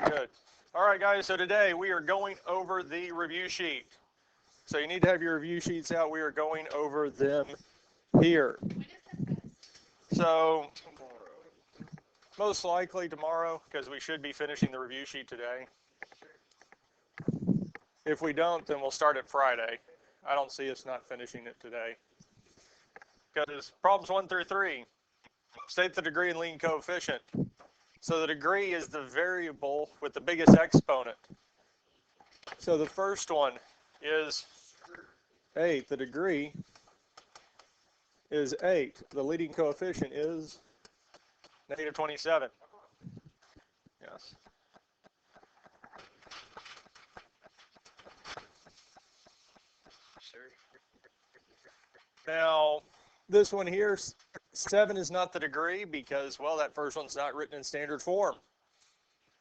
Good. All right, guys, so today we are going over the review sheet. So you need to have your review sheets out. We are going over them here. So most likely tomorrow, because we should be finishing the review sheet today. If we don't, then we'll start it Friday. I don't see us not finishing it today. Because problems 1 through 3, state the degree and leading coefficient. So the degree is the variable with the biggest exponent. So the first one is 8. The degree is 8. The leading coefficient is negative 27. Yes. Now, this one here, 7 is not the degree because, well, that first one's not written in standard form.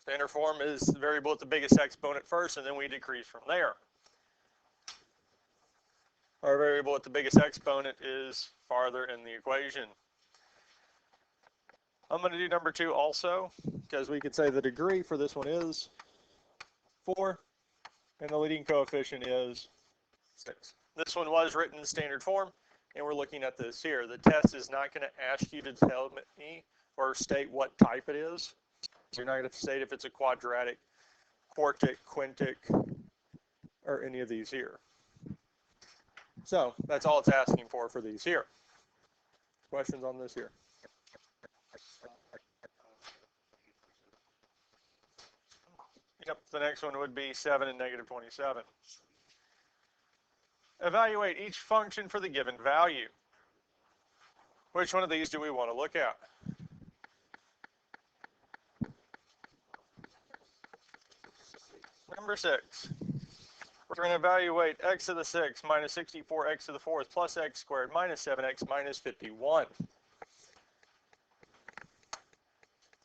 Standard form is the variable with the biggest exponent first, and then we decrease from there. Our variable with the biggest exponent is farther in the equation. I'm going to do number 2 also, because we could say the degree for this one is 4, and the leading coefficient is 6. This one was written in standard form, and we're looking at this here. The test is not going to ask you to tell me or state what type it is. You're not going to state if it's a quadratic, quartic, quintic, or any of these here. So that's all it's asking for these here. Questions on this here? Yep, the next one would be 7 and negative 27. Evaluate each function for the given value. Which one of these do we want to look at? Number 6. We're going to evaluate x to the 6 minus 64x to the 4th plus x squared minus 7x minus 51.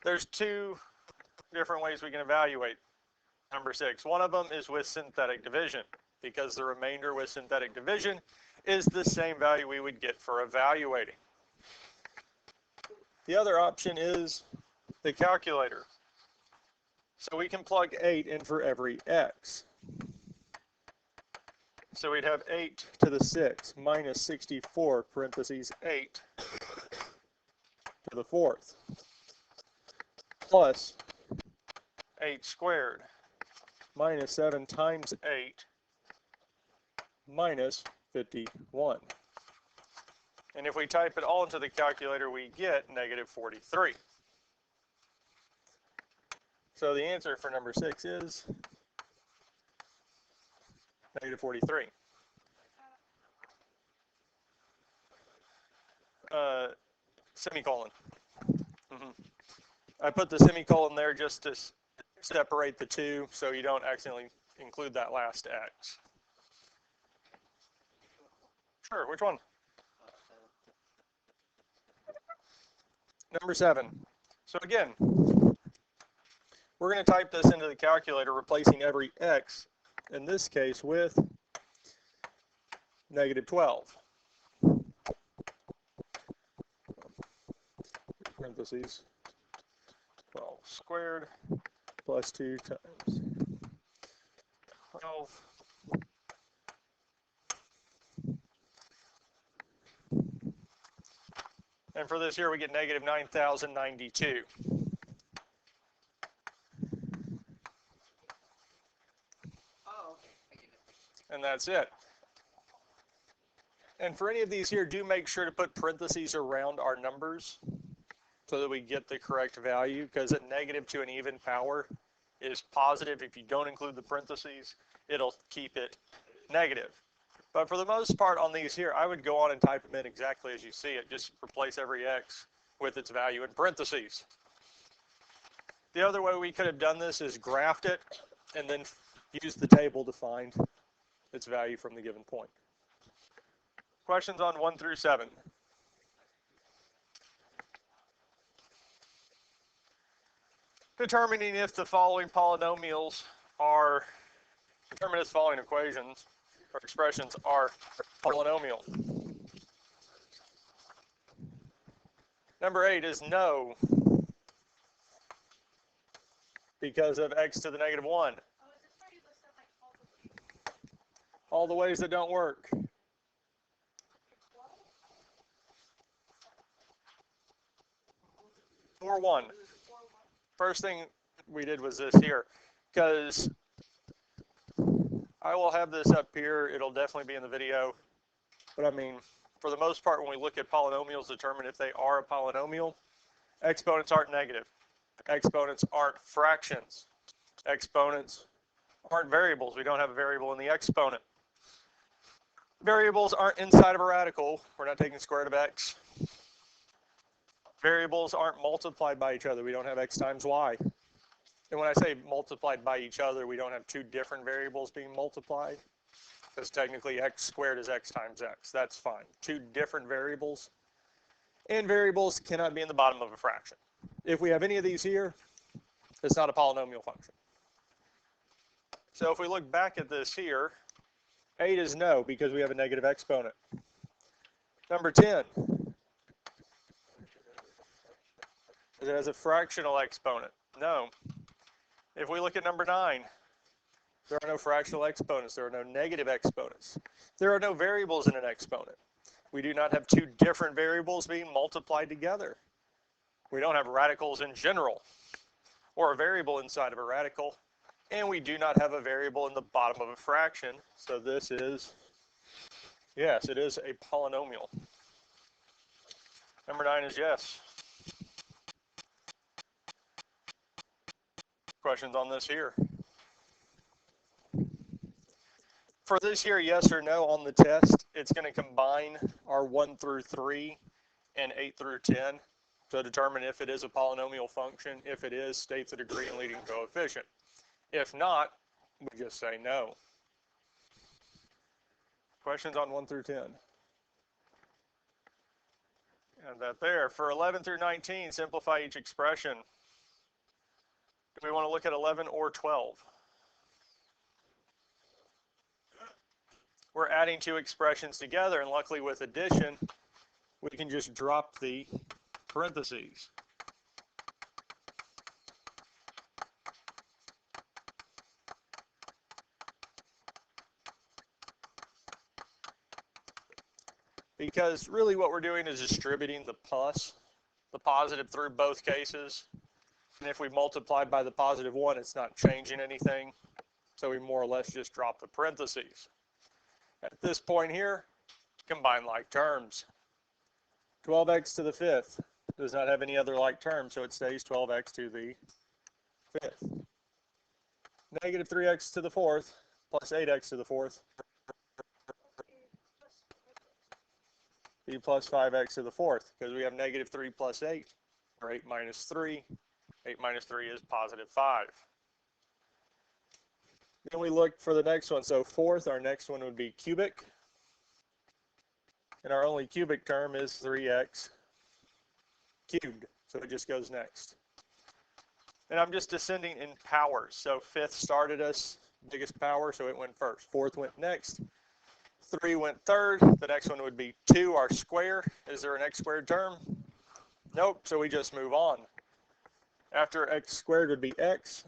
There's 2 different ways we can evaluate number 6. One of them is with synthetic division, because the remainder with synthetic division is the same value we would get for evaluating. The other option is the calculator. So we can plug 8 in for every x. So we'd have 8 to the 6 minus 64 parentheses 8 to the 4th plus 8 squared minus 7 times 8 minus 51. And if we type it all into the calculator, we get negative 43. So the answer for number 6 is negative 43. Semicolon. I put the semicolon there just to separate the 2 so you don't accidentally include that last x. Sure, which one? Number 7. So again, we're going to type this into the calculator, replacing every x, in this case, with negative 12. Parentheses, 12 squared plus 2 times 12. And for this here, we get negative 9,092. And that's it. And for any of these here, do make sure to put parentheses around our numbers so that we get the correct value, because a negative to an even power is positive. If you don't include the parentheses, it'll keep it negative. But for the most part on these here, I would go on and type them in exactly as you see it. Just replace every x with its value in parentheses. The other way we could have done this is graphed it and then use the table to find its value from the given point. Questions on 1 through 7? Determining if the following polynomials are, determine if the following equations or expressions are polynomial. Number 8 is no. because of x to the negative 1. All the ways that don't work. Or 1. First thing we did was this here, because I will have this up here. It'll definitely be in the video. But I mean, for the most part, when we look at polynomials, determine if they are a polynomial, exponents aren't negative. Exponents aren't fractions. Exponents aren't variables. We don't have a variable in the exponent. Variables aren't inside of a radical. We're not taking square root of x. Variables aren't multiplied by each other. We don't have x times y. And when I say multiplied by each other, we don't have two different variables being multiplied, because technically x squared is x times x. That's fine. Two different variables. And variables cannot be in the bottom of a fraction. If we have any of these here, it's not a polynomial function. So if we look back at this here, 8 is no, because we have a negative exponent. Number 10. It has a fractional exponent. No. If we look at number 9, there are no fractional exponents. There are no negative exponents. There are no variables in an exponent. We do not have two different variables being multiplied together. We don't have radicals in general, or a variable inside of a radical, and we do not have a variable in the bottom of a fraction. So this is, yes, it is a polynomial. Number 9 is yes. Questions on this here? For this here, yes or no on the test, it's going to combine our 1 through 3 and 8 through 10 to determine if it is a polynomial function. If it is, state the degree and leading coefficient. If not, we just say no. Questions on 1 through 10? And that there. For 11 through 19, simplify each expression. Do we want to look at 11 or 12? We're adding two expressions together, and luckily with addition, we can just drop the parentheses. Because really what we're doing is distributing the positive through both cases. And if we multiply by the positive 1, it's not changing anything. So we more or less just drop the parentheses. At this point here, combine like terms. 12x to the 5th does not have any other like terms, so it stays 12x to the 5th. Negative 3x to the 4th plus 8x to the 4th be plus 5x to the 4th, because we have negative 3 plus 8, or 8 minus 3. 8 minus 3 is positive 5. Then we look for the next one. So 4th, our next one would be cubic. And our only cubic term is 3x cubed. So it just goes next. And I'm just descending in powers. So 5th started us, biggest power, so it went first. 4th went next. 3 went third. The next one would be 2, our square. Is there an x squared term? Nope, so we just move on. After x squared would be x.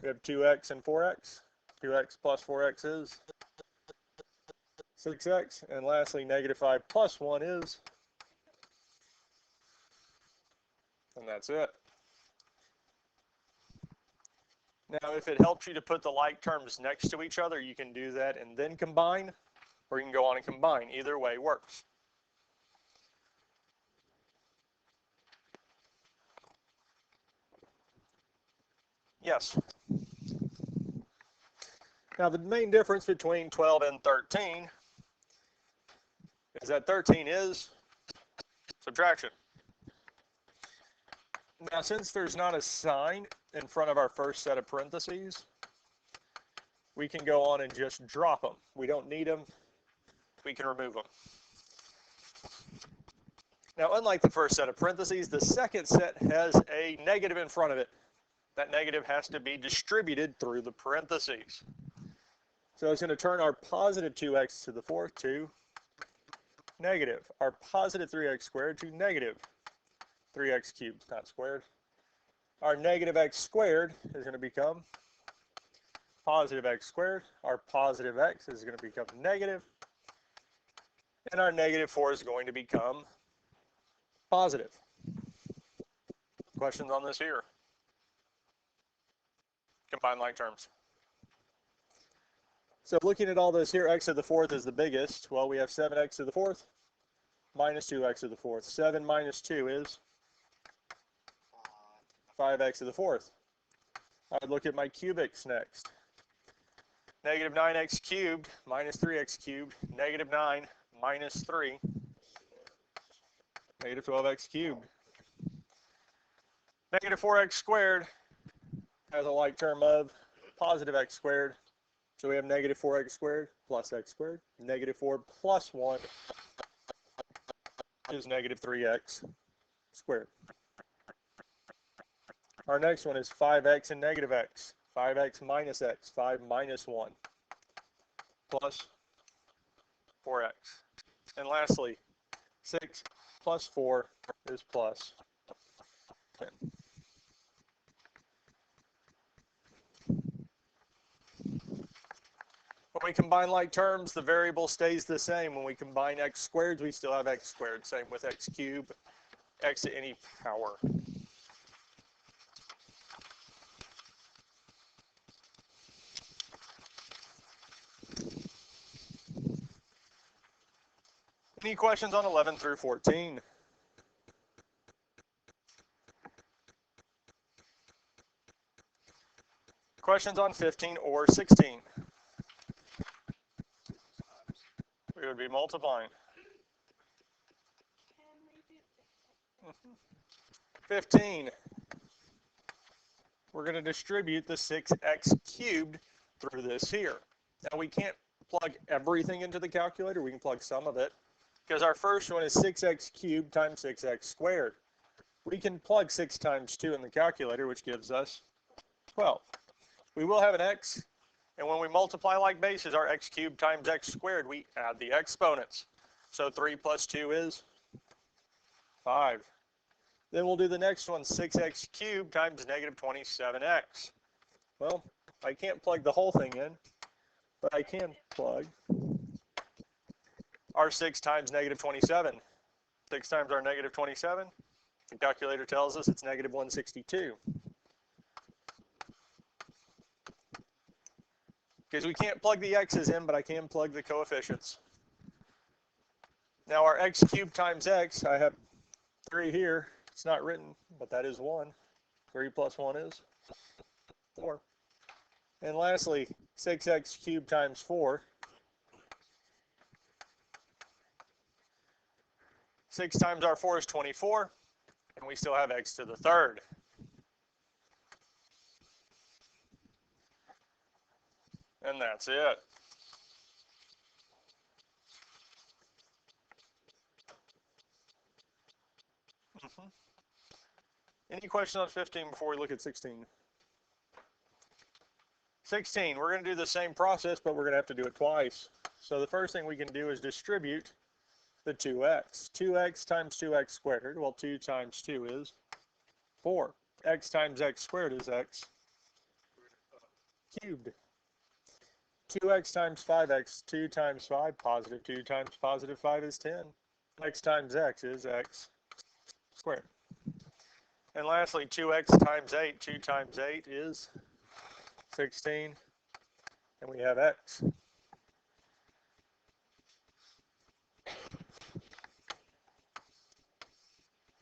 We have 2x and 4x. 2x plus 4x is 6x. And lastly, negative 5 plus 1 is, and that's it. Now, if it helps you to put the like terms next to each other, you can do that and then combine, or you can go on and combine. Either way works. Yes. Now, the main difference between 12 and 13 is that 13 is subtraction. Now, since there's not a sign in front of our first set of parentheses, we can go on and just drop them. We don't need them. We can remove them. Now, unlike the first set of parentheses, the second set has a negative in front of it. That negative has to be distributed through the parentheses. So it's going to turn our positive 2x to the 4th to negative. Our positive 3x squared to negative 3x cubed, not squared. our negative x squared is going to become positive x squared. Our positive x is going to become negative. And our negative 4 is going to become positive. Questions on this here? Combine like terms. So looking at all this here, x to the fourth is the biggest. Well, we have 7x to the fourth minus 2x to the fourth. 7 minus 2 is 5x to the fourth. I'd look at my cubics next. Negative 9x cubed minus 3x cubed. Negative 9 minus 3. Negative 12x cubed. Negative 4x squared has a like term of positive x squared. So we have negative 4x squared plus x squared. Negative 4 plus 1 is negative 3x squared. Our next one is 5x and negative x. 5x minus x. 5 minus 1 plus 4x. And lastly, 6 plus 4 is plus 10. When we combine like terms, the variable stays the same. When we combine x squareds, we still have x squared. Same with x cubed, x to any power. Any questions on 11 through 14? Questions on 15 or 16? We would be multiplying. 15. We're going to distribute the 6x cubed through this here. Now we can't plug everything into the calculator. We can plug some of it because our first one is 6x cubed times 6x squared. We can plug 6 times 2 in the calculator, which gives us 12. We will have an x, and when we multiply like bases, our x cubed times x squared, we add the exponents. So 3 plus 2 is 5. Then we'll do the next one, 6x cubed times negative 27x. Well, I can't plug the whole thing in, but I can plug our 6 times negative 27. 6 times our negative 27, the calculator tells us it's negative 162. Because we can't plug the x's in, but I can plug the coefficients. Now our x cubed times x, I have 3 here. It's not written, but that is 1. 3 plus 1 is 4. And lastly, 6x cubed times 4. 6 times our 4 is 24, and we still have x to the third. And that's it. Any questions on 15 before we look at 16? 16, we're going to do the same process, but we're going to have to do it twice. So the first thing we can do is distribute the 2x. 2x times 2x squared. Well, 2 times 2 is 4. X times x squared is x cubed. 2x times 5x, 2 times 5, positive 2 times positive 5 is 10. X times x is x squared. And lastly, 2x times 8, 2 times 8 is 16, and we have x.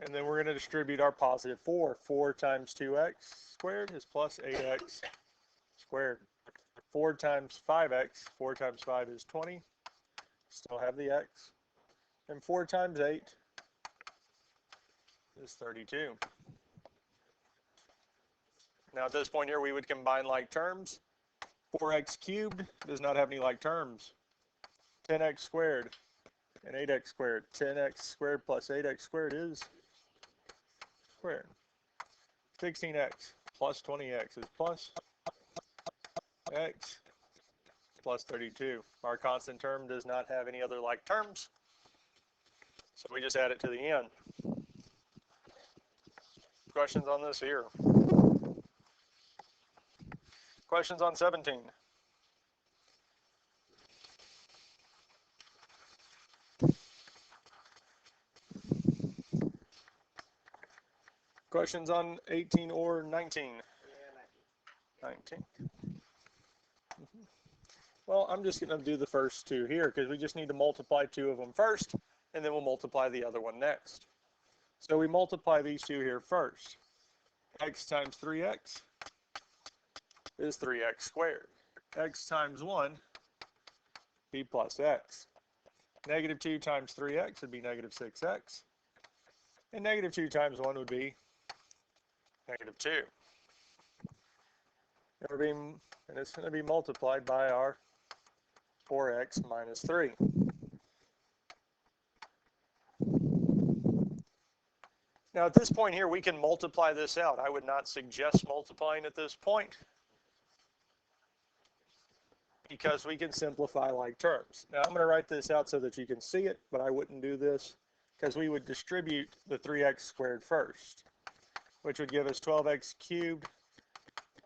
And then we're going to distribute our positive 4. 4 times 2x squared is plus 8x squared. 4 times 5x, 4 times 5 is 20. Still have the x. And 4 times 8 is 32. Now at this point here, we would combine like terms. 4x cubed does not have any like terms. 10x squared and 8x squared. 10x squared plus 8x squared is squared. 16x plus 20x is plus x plus 32. Our constant term does not have any other like terms, so we just add it to the end. Questions on this here? Questions on 17? Questions on 18 or 19? Yeah, 19. Well, I'm just going to do the first two here because we just need to multiply two of them first, and then we'll multiply the other one next. So we multiply these two here first. X times 3x is 3x squared. X times 1, b plus x. Negative 2 times 3x would be negative 6x. And negative 2 times 1 would be negative 2. And it's going to be multiplied by our 4x minus 3. Now at this point here, we can multiply this out. I would not suggest multiplying at this point because we can simplify like terms. Now I'm going to write this out so that you can see it, but I wouldn't do this because we would distribute the 3x squared first, which would give us 12x cubed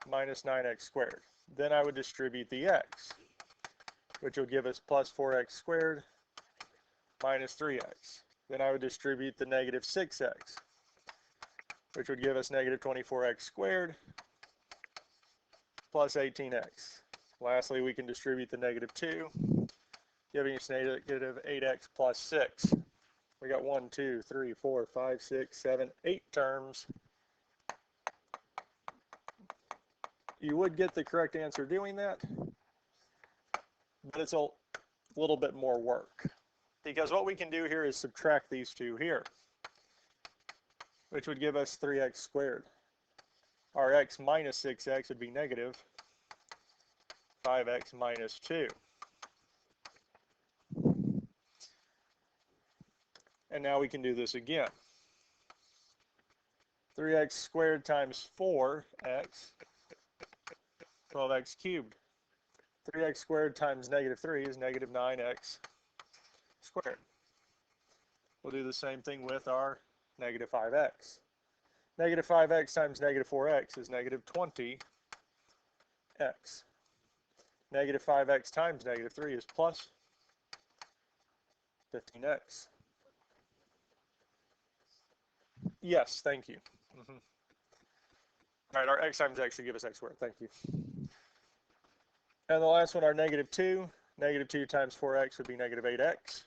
minus 9x squared. Then I would distribute the x, which would give us plus 4x squared minus 3x. Then I would distribute the negative 6x, which would give us negative 24x squared plus 18x. Lastly, we can distribute the negative 2, giving us negative 8x plus 6. We got 1, 2, 3, 4, 5, 6, 7, 8 terms. You would get the correct answer doing that, but it's a little bit more work. Because what we can do here is subtract these two here, which would give us 3x squared. Our x minus 6x would be negative 5x minus 2. And now we can do this again. 3x squared times 4x, 12x cubed. 3x squared times negative 3 is negative 9x squared. We'll do the same thing with our negative 5x. Negative 5x times negative 4x is negative 20x. Negative 5x times negative 3 is plus 15x. Yes, thank you. All right, our x times x should give us x squared. Thank you. And the last one, our negative 2. Negative 2 times 4x would be negative 8x.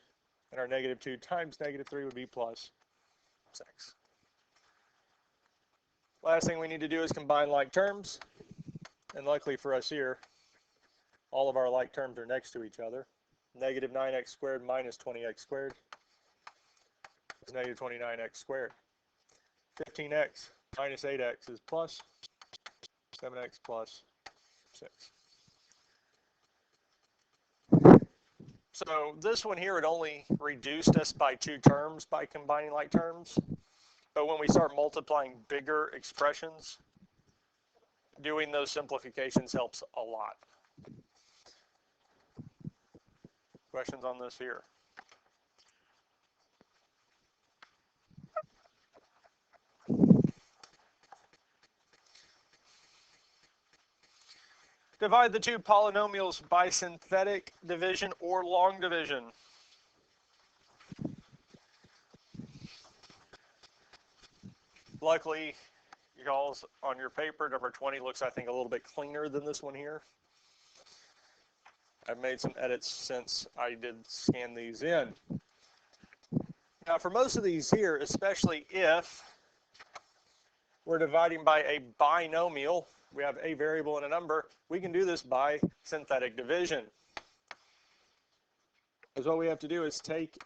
And our negative 2 times negative 3 would be plus 6. Last thing we need to do is combine like terms. And luckily for us here, all of our like terms are next to each other. Negative 9x squared minus 20x squared is negative 29x squared. 15x minus 8x is plus 7x plus 6. So this one here, it only reduced us by 2 terms by combining like terms. But when we start multiplying bigger expressions, doing those simplifications helps a lot. Questions on this here? Divide the two polynomials by synthetic division or long division. Luckily, y'all's on your paper, number 20 looks, I think, a little bit cleaner than this one here. I've made some edits since I did scan these in. Now, for most of these here, especially if we're dividing by a binomial, we have a variable and a number, we can do this by synthetic division. Because what we have to do is take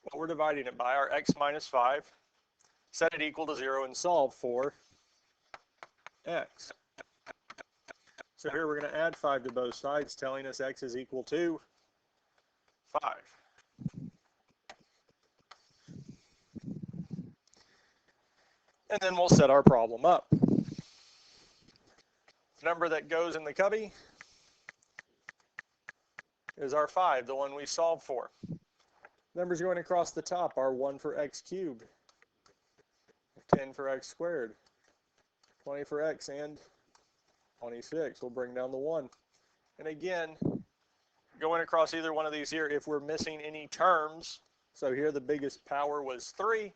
what we're dividing it by, our x minus 5, set it equal to 0, and solve for x. So here we're going to add 5 to both sides, telling us x is equal to 5. And then we'll set our problem up. The number that goes in the cubby is our 5, the one we solved for. Numbers going across the top are 1 for x cubed, 10 for x squared, 20 for x, and 26. We'll bring down the 1. And again, going across either one of these here, if we're missing any terms, so here the biggest power was 3,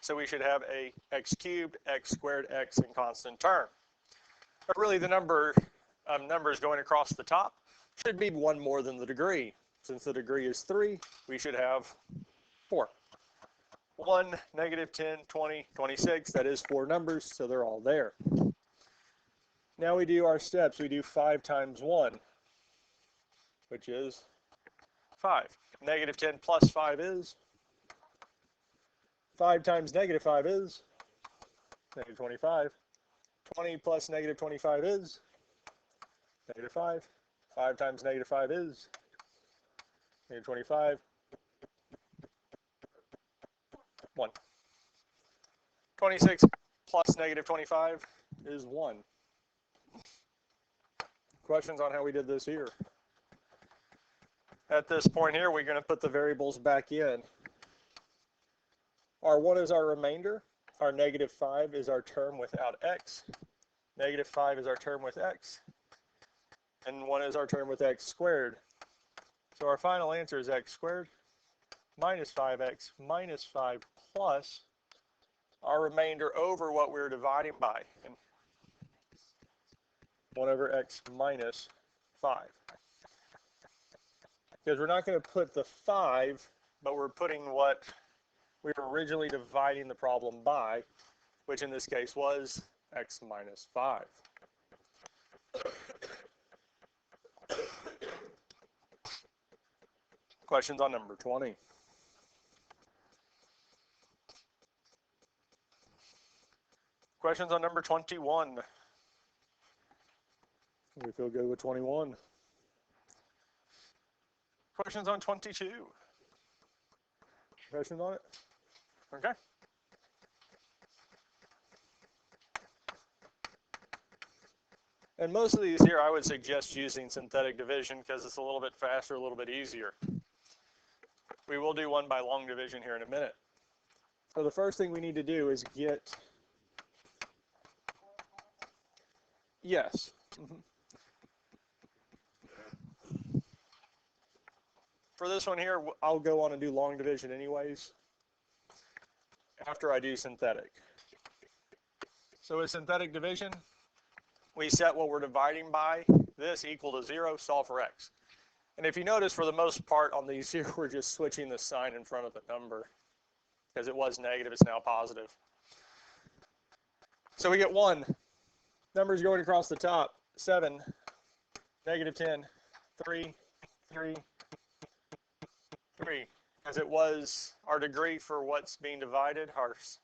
so we should have a x cubed, x squared, x in constant term. But really the numbers going across the top should be 1 more than the degree. Since the degree is 3, we should have 4. 1, negative 10, 20, 26, that is 4 numbers, so they're all there. Now we do our steps. We do 5 times 1, which is 5. Negative 10 plus 5 is? 5 times negative 5 is? Negative 25. 20 plus negative 25 is? Negative 5. 5 times negative 5 is? Negative 25. 1. 26 plus negative 25 is 1. Questions on how we did this here? At this point here, we're going to put the variables back in. Our 1 is our remainder. Our negative 5 is our term without x. Negative 5 is our term with x. And 1 is our term with x squared. So our final answer is x squared minus 5x minus 5 plus our remainder over what we're dividing by. And 1 over x minus 5. Because we're not going to put the 5, but we're putting what we were originally dividing the problem by, which in this case was x minus 5. Questions on number 20? Questions on number 21? We feel good with 21. Questions on 22? Questions on it? Okay. And most of these here, I would suggest using synthetic division because it's a little bit faster, a little bit easier. We will do one by long division here in a minute. So the first thing we need to do is get, yes. For this one here, I'll go on and do long division anyways after I do synthetic. So with synthetic division, we set what we're dividing by, this equal to 0, solve for x. And if you notice, for the most part on these here, we're just switching the sign in front of the number. Because it was negative, it's now positive. So we get 1. Numbers going across the top, 7, negative 10, 3, 3, 3. As it was our degree for what's being divided, ours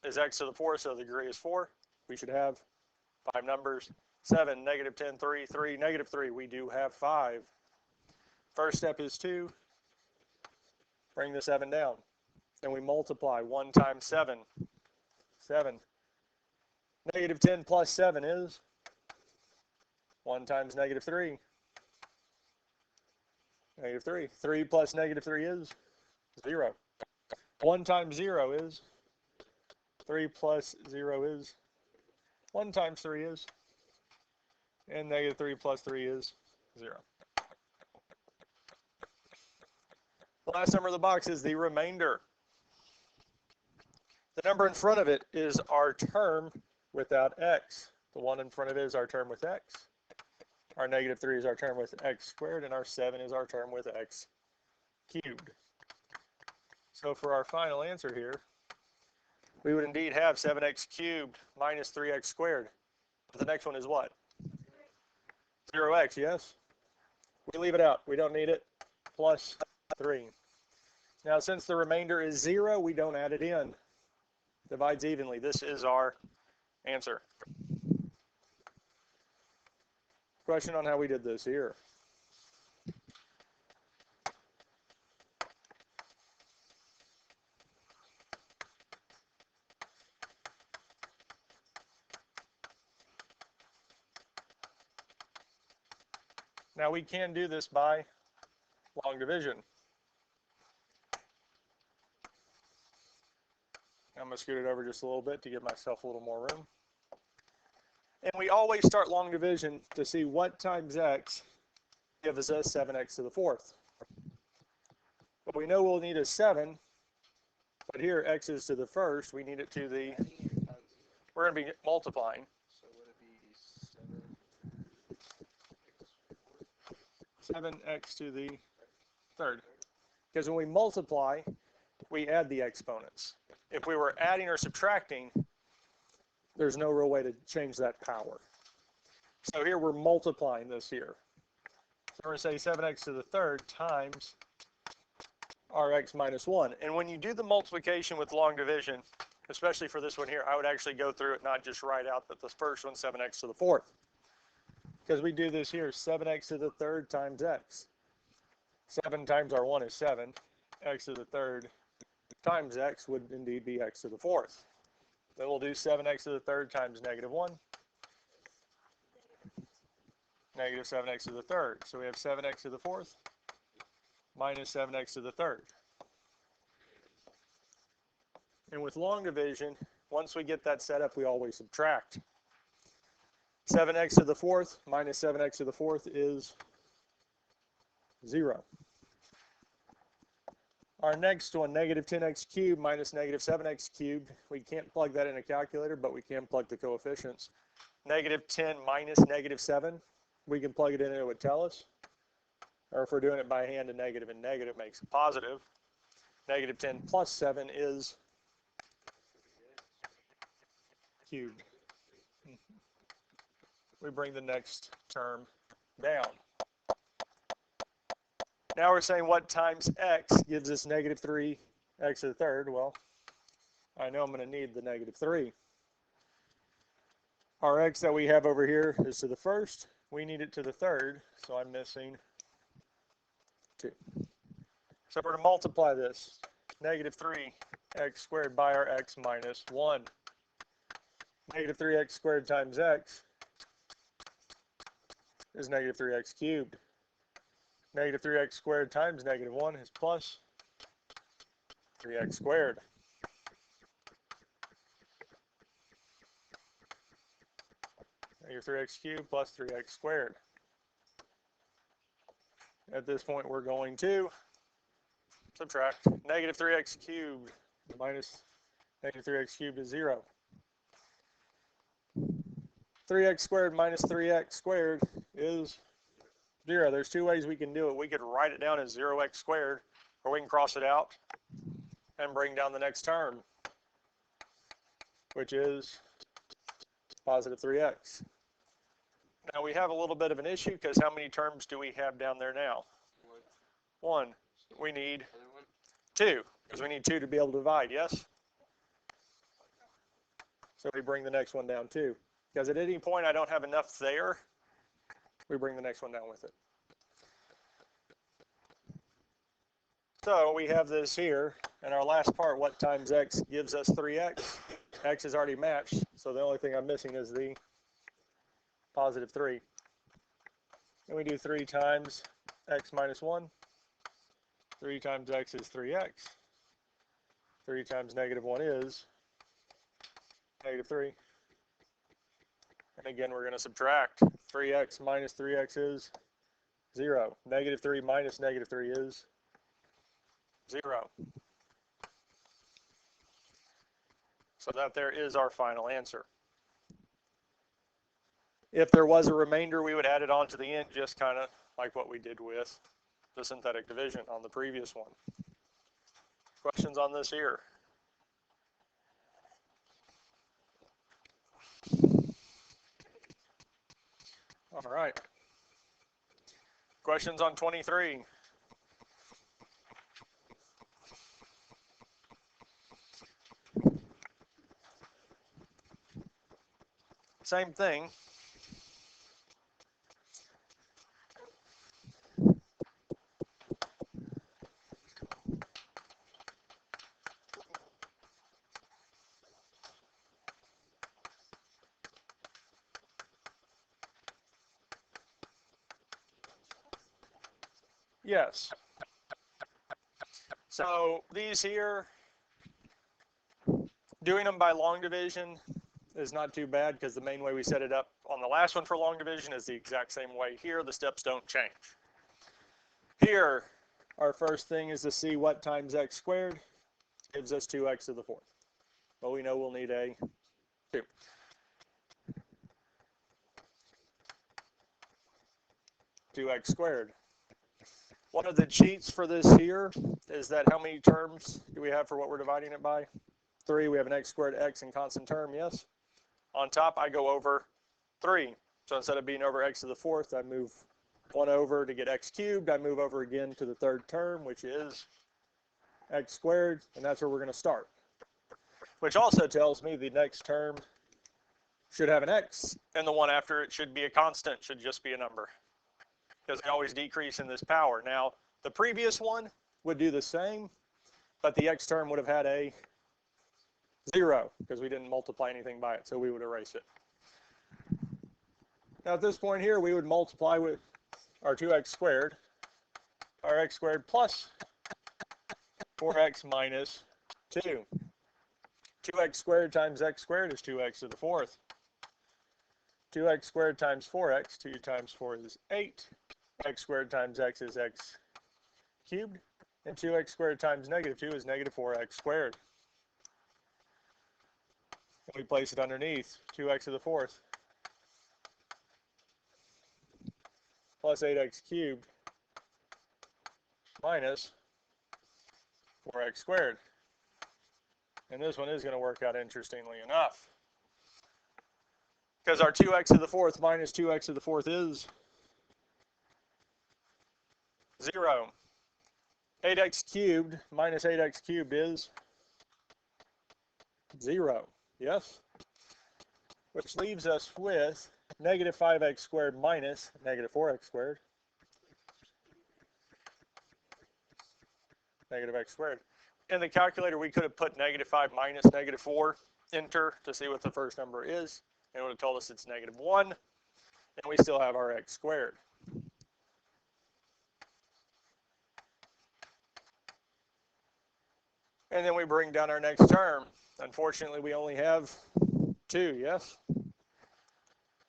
is x to the 4, so the degree is 4. We should have 5 numbers. 7, negative 10, 3, 3, negative 3. We do have 5. First step is 2. Bring the 7 down. And we multiply 1 times 7. 7. Negative 10 plus 7 is 1 times negative 3. Negative 3. 3 plus negative 3 is 0. 1 times 0 is 3 plus 0 is 1 times 3 is, and negative 3 plus 3 is 0. The last number of the box is the remainder. The number in front of it is our term without x. The 1 in front of it is our term with x. Our negative 3 is our term with x squared, and our 7 is our term with x cubed. So for our final answer here, we would indeed have 7x cubed minus 3x squared. But the next one is what? 0x, yes? We leave it out. We don't need it. Plus 3. Now, since the remainder is 0, we don't add it in. Divides evenly. This is our answer. Question on how we did this here. Now we can do this by long division. I'm going to scoot it over just a little bit to give myself a little more room. And we always start long division to see what times x gives us 7x to the fourth. But we know we'll need a 7, but here x is to the first. We need it to the, we're going to be multiplying. So would it be 7x to the third. Because when we multiply, we add the exponents. If we were adding or subtracting, there's no real way to change that power. So here we're multiplying this here. So we're going to say 7x to the third times rx minus 1. And when you do the multiplication with long division, especially for this one here, I would actually go through it, not just write out that the first one's 7x to the fourth. Because we do this here, 7x to the third times x. 7 times our 1 is 7. X to the third times x would indeed be x to the fourth. Then we'll do 7x to the third times negative 1. Negative 7x to the third. So we have 7x to the fourth minus 7x to the third. And with long division, once we get that set up, we always subtract. 7x to the fourth minus 7x to the fourth is 0. Our next one, negative 10x cubed minus negative 7x cubed. We can't plug that in a calculator, but we can plug the coefficients. Negative 10 minus negative 7, we can plug it in and it would tell us. Or if we're doing it by hand, a negative and negative makes it positive. Negative 10 plus 7 is cubed. We bring the next term down. Now we're saying what times x gives us negative 3x to the third. Well, I know I'm going to need the negative 3. Our x that we have over here is to the first. We need it to the third, so I'm missing 2. So we're going to multiply this. Negative 3x squared by our x minus 1. Negative 3x squared times x is negative 3x cubed. Negative 3x squared times negative 1 is plus 3x squared. Negative 3x cubed plus 3x squared. At this point, we're going to subtract. Negative 3x cubed minus negative 3x cubed is 0. 3x squared minus 3x squared is 0. There's 2 ways we can do it. We could write it down as 0x squared, or we can cross it out and bring down the next term, which is positive 3x. Now we have a little bit of an issue because how many terms do we have down there now? 1. We need 2 because we need 2 to be able to divide, yes? So we bring the next one down too. Because at any point I don't have enough there, we bring the next one down with it. So we have this here, and our last part, what times x gives us 3x. X is already matched, so the only thing I'm missing is the positive 3. And we do 3 times x minus 1. 3 times x is 3x. 3 times negative 1 is negative 3. And again, we're going to subtract. 3x minus 3x is 0. Negative 3 minus negative 3 is 0. So that there is our final answer. If there was a remainder, we would add it on to the end, just kind of like what we did with the synthetic division on the previous one. Questions on this here? All right. Questions on 23? Same thing. Yes. So these here, doing them by long division is not too bad because the main way we set it up on the last one for long division is the exact same way here. The steps don't change. Here, our first thing is to see what times x squared gives us 2x to the fourth. Well, we know we'll need a 2. X squared. One of the cheats for this here is that how many terms do we have for what we're dividing it by? 3. We have an x squared x in constant term, yes? On top, I go over 3. So instead of being over x to the fourth, I move 1 over to get x cubed. I move over again to the third term, which is x squared, and that's where we're going to start. Which also tells me the next term should have an x, and the one after it should be a constant, should just be a number. Because they always decrease in this power. Now, the previous one would do the same, but the x term would have had a 0, because we didn't multiply anything by it, so we would erase it. Now, at this point here, we would multiply with our 2x squared, our x squared plus 4x minus 2. 2x squared times x squared is 2x to the fourth. 2x squared times 4x, 2 times 4 is 8. X squared times x is x cubed. And 2x squared times negative 2 is negative 4x squared. And we place it underneath 2x to the fourth plus 8x cubed minus 4x squared. And this one is going to work out interestingly enough, because our 2x to the fourth minus 2x to the fourth is 0. 8x cubed minus 8x cubed is 0. Yes? Which leaves us with negative 5x squared minus negative 4x squared. Negative x squared. In the calculator, we could have put negative 5 minus negative 4, enter to see what the first number is, and it would have told us it's negative 1, and we still have our x squared. And then we bring down our next term. Unfortunately, we only have 2, yes?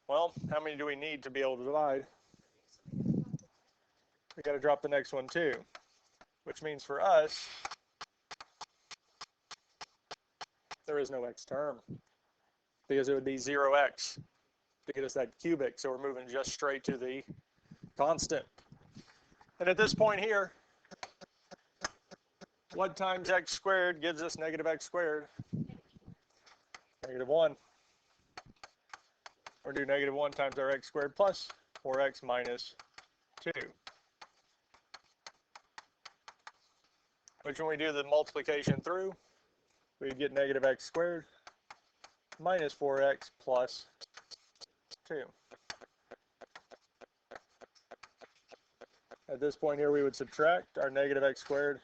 Well, how many do we need to be able to divide? We got to drop the next one too, which means for us, there is no x term, because it would be 0x to get us that cubic, so we're moving just straight to the constant. And at this point here, what times x squared gives us negative x squared? Negative 1. Or do negative 1 times our x squared plus 4x minus 2. Which when we do the multiplication through, we get negative x squared minus 4x plus 2. At this point here, we would subtract our negative x squared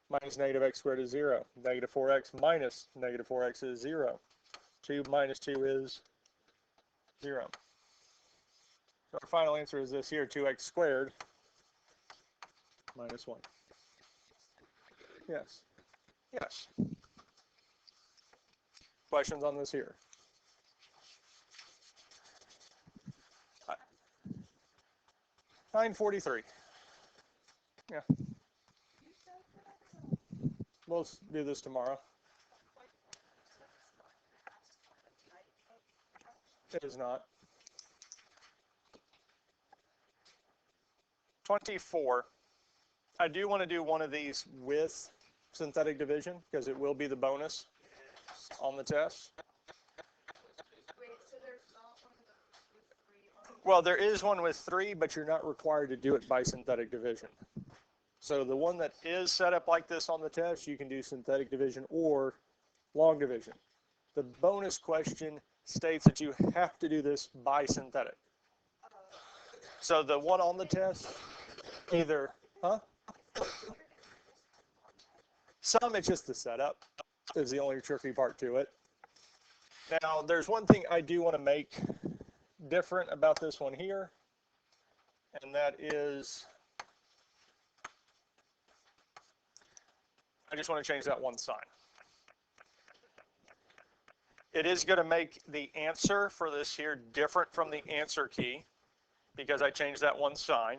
minus negative x squared is 0. Negative 4x minus negative 4x is 0. 2 minus 2 is 0. So our final answer is this here, 2x squared minus 1. Yes. Yes. Questions on this here? 9:43. Yeah. We'll do this tomorrow. It is not. 24. I do want to do one of these with synthetic division because it will be the bonus on the test. Well, there is one with 3, but you're not required to do it by synthetic division. So the one that is set up like this on the test, you can do synthetic division or long division. The bonus question states that you have to do this by synthetic. So the one on the test, either, Some, it's just the setup is the only tricky part to it. Now, there's one thing I do want to make different about this one here, and that is, I just want to change that one sign. It is going to make the answer for this here different from the answer key because I changed that one sign.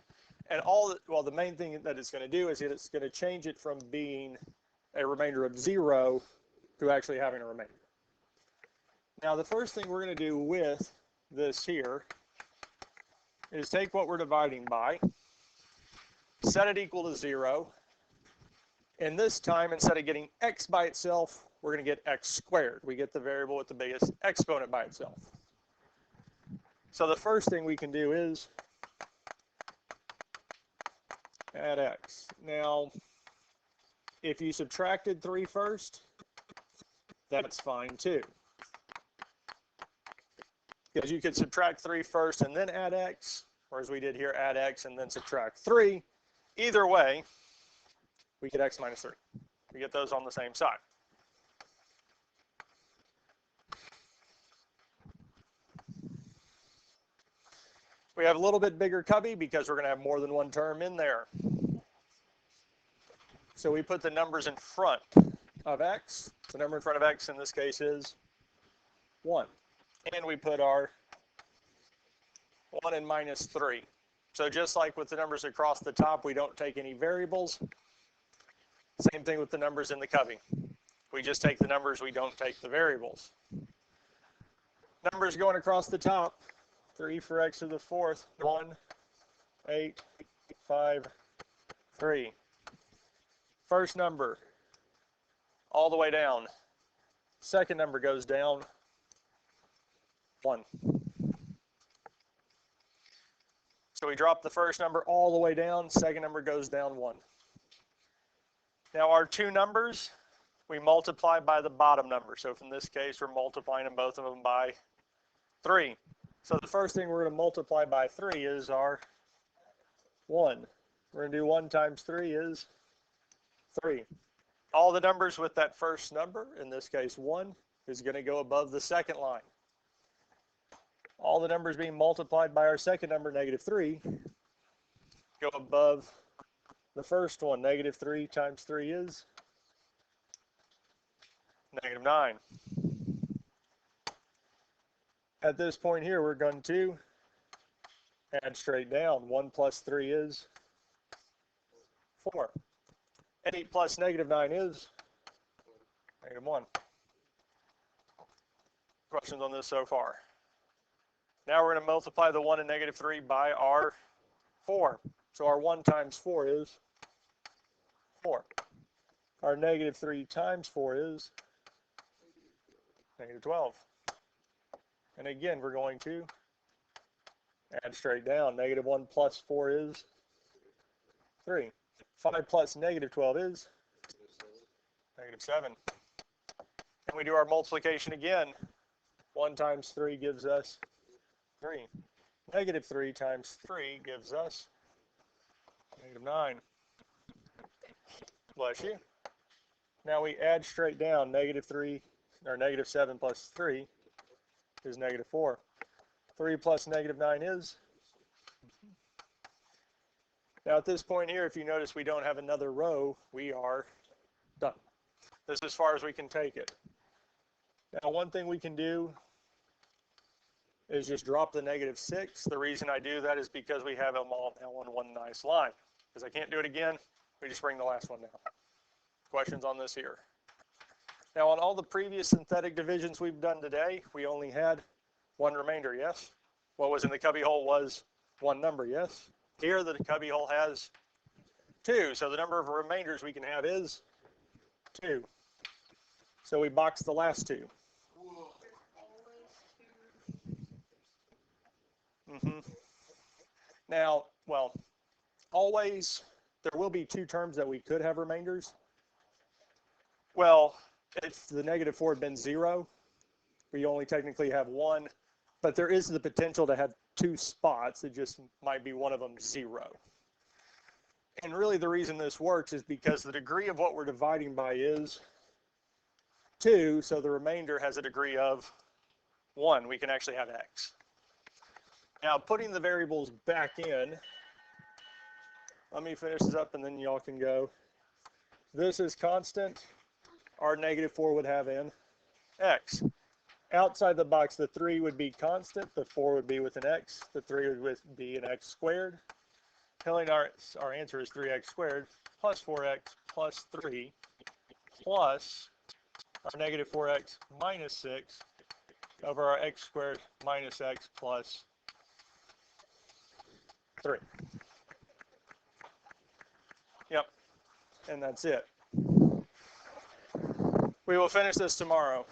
And the main thing that it's going to do is it's going to change it from being a remainder of 0 to actually having a remainder. Now, the first thing we're going to do with this here is take what we're dividing by, set it equal to 0, and this time, instead of getting x by itself, we're going to get x squared. We get the variable with the biggest exponent by itself. So the first thing we can do is add x. Now, if you subtracted 3 first, that's fine too. Because you could subtract 3 first and then add x, or as we did here, add x and then subtract 3. Either way, we get x minus 3. We get those on the same side. We have a little bit bigger cubby because we're going to have more than one term in there. So we put the numbers in front of x. The number in front of x in this case is 1. And we put our 1 and minus 3. So just like with the numbers across the top, we don't take any variables. Same thing with the numbers in the cubby. We just take the numbers, we don't take the variables. Numbers going across the top, 3 for x to the 4th, 1, 8, 5, 3. First number, all the way down. Second number goes down, 1. So we drop the first number all the way down, second number goes down 1. Now our two numbers, we multiply by the bottom number. So in this case, we're multiplying them, both of them by 3. So the first thing we're going to multiply by 3 is our 1. We're going to do 1 times 3 is 3. All the numbers with that first number, in this case 1, is going to go above the second line. All the numbers being multiplied by our second number, negative 3, go above the first one. Negative 3 times 3 is negative 9. At this point here, we're going to add straight down. 1 plus 3 is 4. 8 plus negative 9 is negative 1. Questions on this so far? Now we're going to multiply the 1 and negative 3 by our 4. So our 1 times 4 is 4. Our negative 3 times 4 is negative 12. And again, we're going to add straight down. Negative 1 plus 4 is 3. 5 plus negative 12 is negative 7. And we do our multiplication again. 1 times 3 gives us 3. Negative 3 times 3 gives us negative 9. Bless you. Now we add straight down. Negative 3, or negative 7 plus 3 is negative 4. 3 plus negative 9 is. Now at this point here, if you notice we don't have another row, we are done. This is as far as we can take it. Now one thing we can do is just drop the negative 6. The reason I do that is because we have them all now on one nice line. Because I can't do it again, we just bring the last one down. Questions on this here? Now on all the previous synthetic divisions we've done today, we only had one remainder, yes? What was in the cubbyhole was one number, yes? Here the cubbyhole has 2, so the number of remainders we can have is 2. So we box the last 2. Now, well, always, there will be 2 terms that we could have remainders. Well, if the negative 4 had been 0, we only technically have 1, but there is the potential to have 2 spots. It just might be one of them 0. And really the reason this works is because the degree of what we're dividing by is 2, so the remainder has a degree of 1. We can actually have x. Now, putting the variables back in, let me finish this up and then y'all can go. This is constant. Our negative 4 would have in x. outside the box, the 3 would be constant, the 4 would be with an x, the 3 would be an x squared. Telling our answer is 3x squared plus 4x plus 3 plus our negative 4x minus 6 over our x squared minus x plus 3. Yep, and that's it. We will finish this tomorrow.